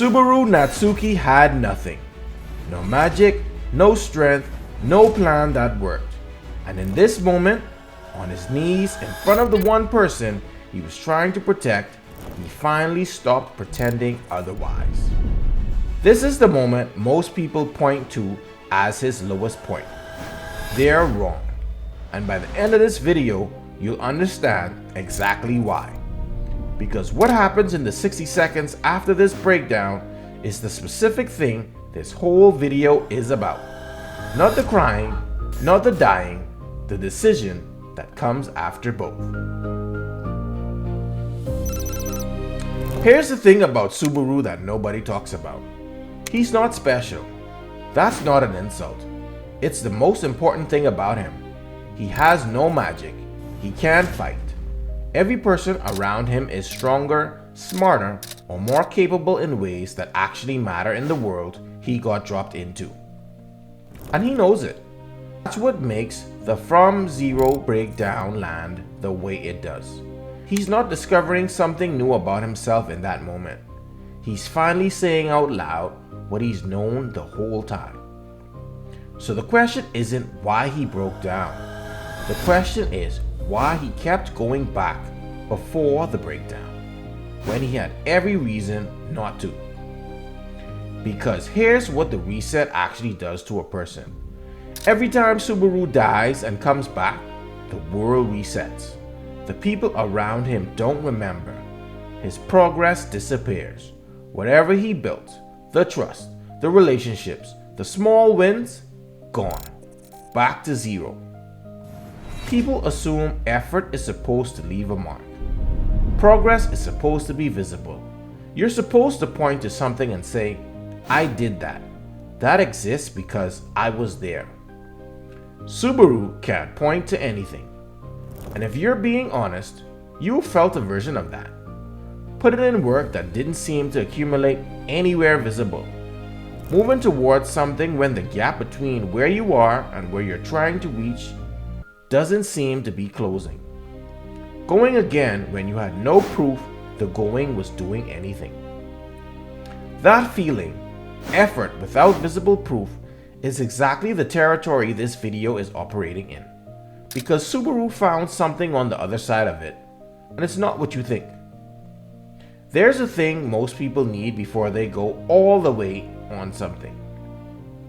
Subaru Natsuki had nothing. No magic, no strength, no plan that worked. And in this moment, on his knees in front of the one person he was trying to protect, he finally stopped pretending otherwise. This is the moment most people point to as his lowest point. They're wrong. And by the end of this video, you'll understand exactly why. Because what happens in the 60 seconds after this breakdown is the specific thing this whole video is about. Not the crying, not the dying, the decision that comes after both. Here's the thing about Subaru that nobody talks about. He's not special. That's not an insult. It's the most important thing about him. He has no magic. He can't fight. Every person around him is stronger, smarter, or more capable in ways that actually matter in the world he got dropped into. And he knows it. That's what makes the from zero breakdown land the way it does. He's not discovering something new about himself in that moment. He's finally saying out loud what he's known the whole time. So the question isn't why he broke down. The question is why he kept going back before the breakdown, when he had every reason not to. Because here's what the reset actually does to a person. Every time Subaru dies and comes back, the world resets. The people around him don't remember. His progress disappears. Whatever he built, the trust, the relationships, the small wins, gone. Back to zero. People assume effort is supposed to leave a mark. Progress is supposed to be visible. You're supposed to point to something and say, I did that. That exists because I was there. Subaru can't point to anything. And if you're being honest, you felt a version of that. Put it in work that didn't seem to accumulate anywhere visible. Moving towards something when the gap between where you are and where you're trying to reach doesn't seem to be closing. Going again when you had no proof the going was doing anything. That feeling, effort without visible proof, is exactly the territory this video is operating in. Because Subaru found something on the other side of it, and it's not what you think. There's a thing most people need before they go all the way on something.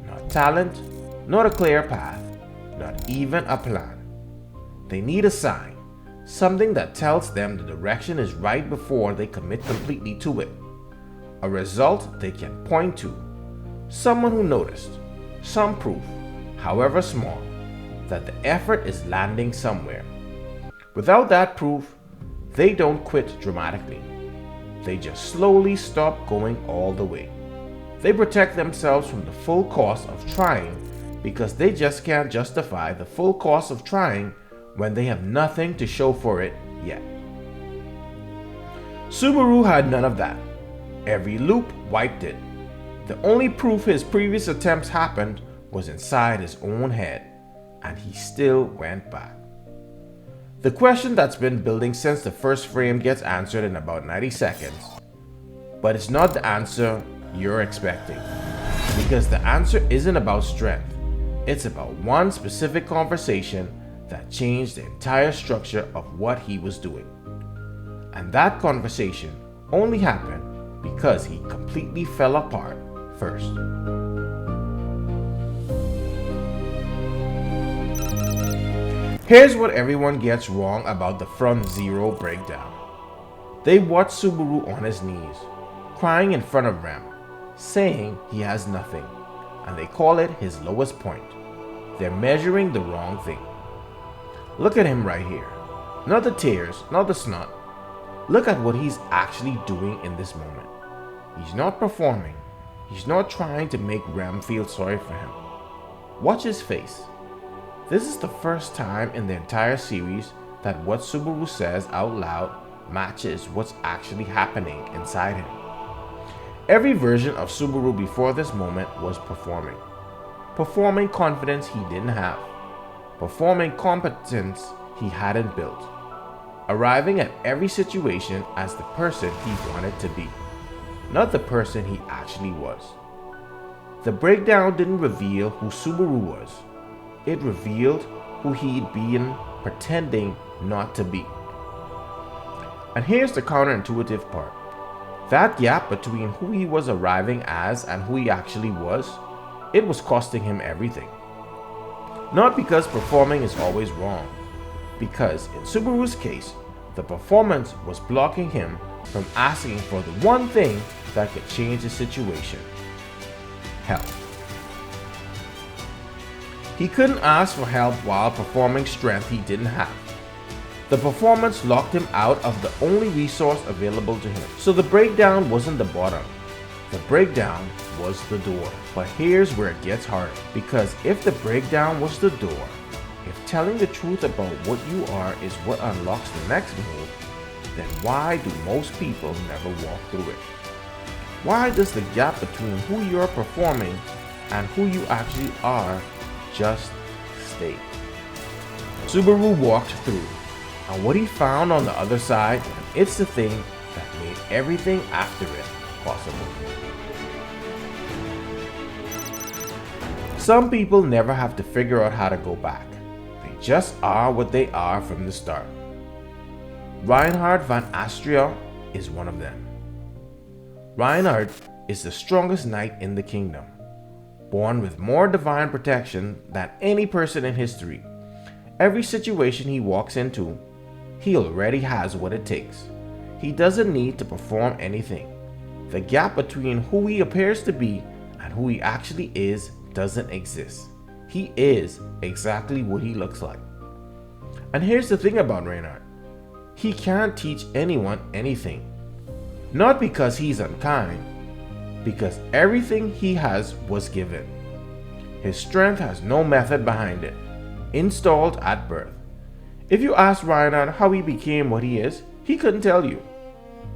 Not talent, not a clear path, not even a plan. They need a sign, something that tells them the direction is right before they commit completely to it. A result they can point to, someone who noticed, some proof, however small, that the effort is landing somewhere. Without that proof, they don't quit dramatically. They just slowly stop going all the way. They protect themselves from the full cost of trying because they just can't justify the full cost of trying when they have nothing to show for it yet. Subaru had none of that. Every loop wiped it. The only proof his previous attempts happened was inside his own head, and he still went back. The question that's been building since the first frame gets answered in about 90 seconds, but it's not the answer you're expecting. Because the answer isn't about strength, it's about one specific conversation that changed the entire structure of what he was doing. And that conversation only happened because he completely fell apart first. Here's what everyone gets wrong about the from zero breakdown. They watch Subaru on his knees, crying in front of Rem, saying he has nothing, and they call it his lowest point. They're measuring the wrong thing. Look at him right here. Not the tears, not the snot. Look at what he's actually doing in this moment. He's not performing. He's not trying to make Rem feel sorry for him. Watch his face. This is the first time in the entire series that what Subaru says out loud matches what's actually happening inside him. Every version of Subaru before this moment was performing. Performing confidence he didn't have. Performing competence he hadn't built. Arriving at every situation as the person he wanted to be. not the person he actually was. The breakdown didn't reveal who Subaru was. It revealed who he'd been pretending not to be. And here's the counterintuitive part. That gap between who he was arriving as and who he actually was, it was costing him everything. Not because performing is always wrong, because in Subaru's case, the performance was blocking him from asking for the one thing that could change the situation: help. He couldn't ask for help while performing strength he didn't have. The performance locked him out of the only resource available to him. So the breakdown wasn't the bottom. The breakdown was the door. But here's where it gets harder. Because if the breakdown was the door, if telling the truth about what you are is what unlocks the next move, then why do most people never walk through it? Why does the gap between who you're performing and who you actually are just stay? Subaru walked through, and what he found on the other side, it's the thing that made everything after it possible. Some people never have to figure out how to go back. They just are what they are from the start. Reinhardt van Astria is one of them. Reinhardt is the strongest knight in the kingdom, born with more divine protection than any person in history. Every situation he walks into, he already has what it takes. He doesn't need to perform anything. The gap between who he appears to be and who he actually is doesn't exist. He is exactly what he looks like. And here's the thing about Reinhardt. He can't teach anyone anything. Not because he's unkind, because everything he has was given. His strength has no method behind it, installed at birth. If you ask Reinhardt how he became what he is, he couldn't tell you.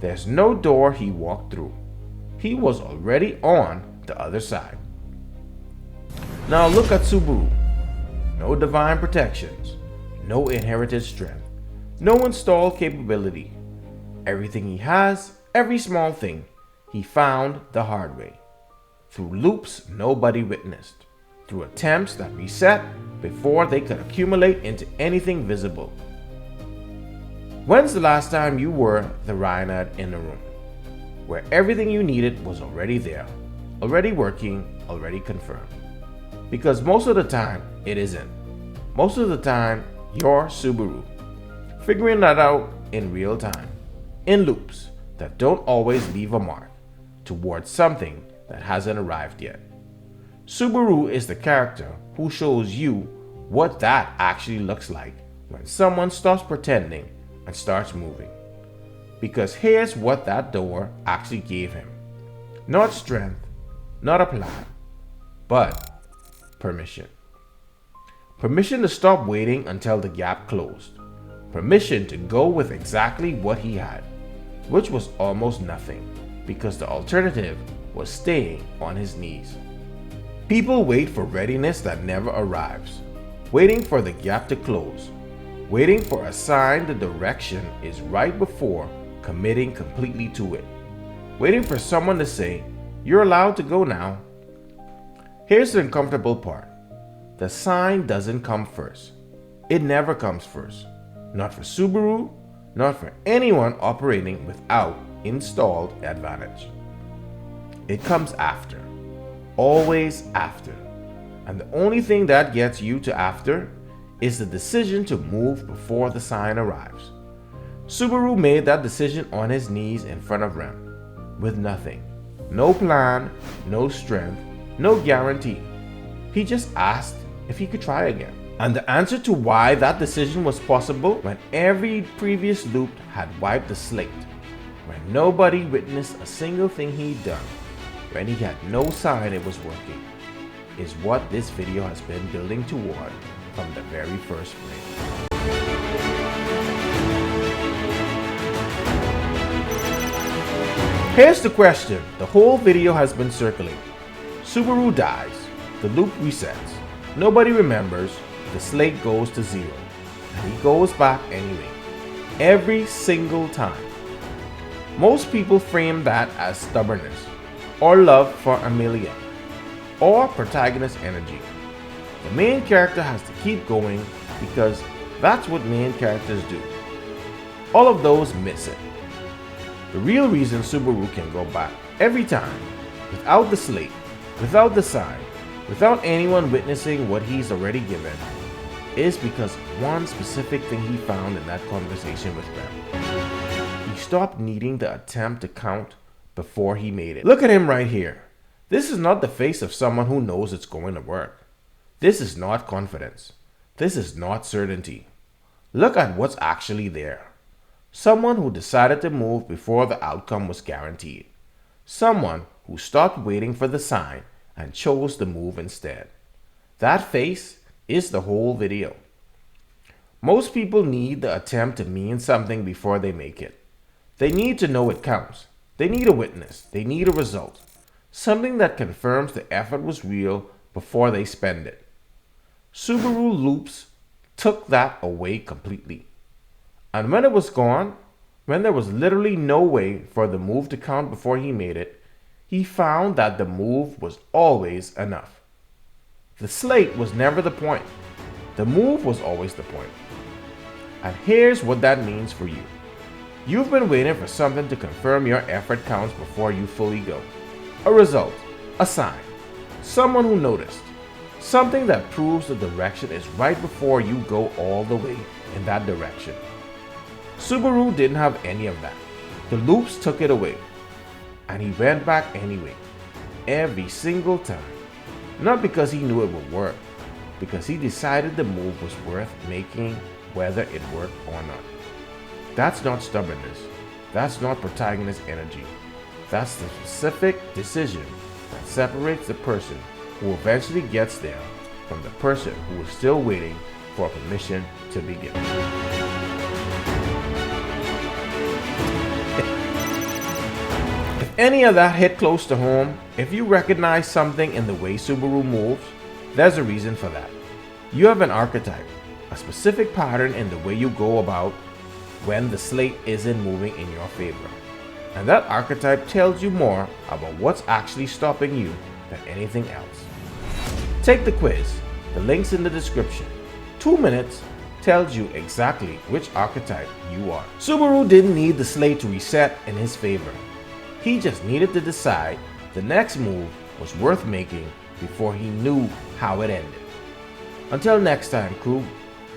There's no door he walked through. He was already on the other side. Now look at Subaru. No divine protections, no inherited strength, no installed capability. Everything he has, every small thing, he found the hard way. Through loops nobody witnessed, through attempts that reset before they could accumulate into anything visible. When's the last time you were the Reinhardt in a room, where everything you needed was already there, already working, already confirmed? Because most of the time, it isn't. Most of the time, you're Subaru, figuring that out in real time, in loops that don't always leave a mark, towards something that hasn't arrived yet. Subaru is the character who shows you what that actually looks like when someone stops pretending and starts moving. Because here's what that door actually gave him. Not strength, not a plan, but permission. Permission to stop waiting until the gap closed. Permission to go with exactly what he had, which was almost nothing, because the alternative was staying on his knees. People wait for readiness that never arrives, waiting for the gap to close, waiting for a sign the direction is right before committing completely to it, waiting for someone to say, "You're allowed to go now." Here's the uncomfortable part. The sign doesn't come first. It never comes first. Not for Subaru, not for anyone operating without installed advantage. It comes after. Always after. And the only thing that gets you to after is the decision to move before the sign arrives. Subaru made that decision on his knees in front of Rem, with nothing. No plan, no strength, no guarantee. He just asked if he could try again. And the answer to why that decision was possible when every previous loop had wiped the slate, when nobody witnessed a single thing he'd done, when he had no sign it was working, is what this video has been building toward from the very first frame. Here's the question the whole video has been circling. Subaru dies, the loop resets, nobody remembers, the slate goes to zero, and he goes back anyway, every single time. Most people frame that as stubbornness, or love for Amelia, or protagonist energy. The main character has to keep going because that's what main characters do. All of those miss it. The real reason Subaru can go back every time, without the slate, without the sign, without anyone witnessing what he's already given, is because one specific thing he found in that conversation with Rem. He stopped needing the attempt to count before he made it. Look at him right here. This is not the face of someone who knows it's going to work. This is not confidence. This is not certainty. Look at what's actually there. Someone who decided to move before the outcome was guaranteed. Someone who stopped waiting for the sign and chose to move instead. That face is the whole video. Most people need the attempt to mean something before they make it. They need to know it counts. They need a witness. They need a result. Something that confirms the effort was real before they spend it. Subaru Loops took that away completely. And when it was gone, when there was literally no way for the move to count before he made it, he found that the move was always enough. The slate was never the point. The move was always the point. And here's what that means for you. You've been waiting for something to confirm your effort counts before you fully go. A result, a sign, someone who noticed, something that proves the direction is right before you go all the way in that direction. Subaru didn't have any of that. The loops took it away. And he went back anyway, every single time. Not because he knew it would work, because he decided the move was worth making whether it worked or not. That's not stubbornness. That's not protagonist energy. That's the specific decision that separates the person who eventually gets there from the person who is still waiting for permission to begin. If any of that hit close to home, if you recognize something in the way Subaru moves, there's a reason for that. You have an archetype, a specific pattern in the way you go about when the slate isn't moving in your favor. And that archetype tells you more about what's actually stopping you than anything else. Take the quiz. The link's in the description. 2 minutes tells you exactly which archetype you are. Subaru didn't need the slate to reset in his favor. He just needed to decide the next move was worth making before he knew how it ended. Until next time, crew,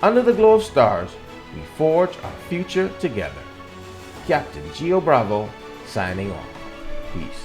under the glow of stars, we forge our future together. Captain Geo Bravo signing off. Peace.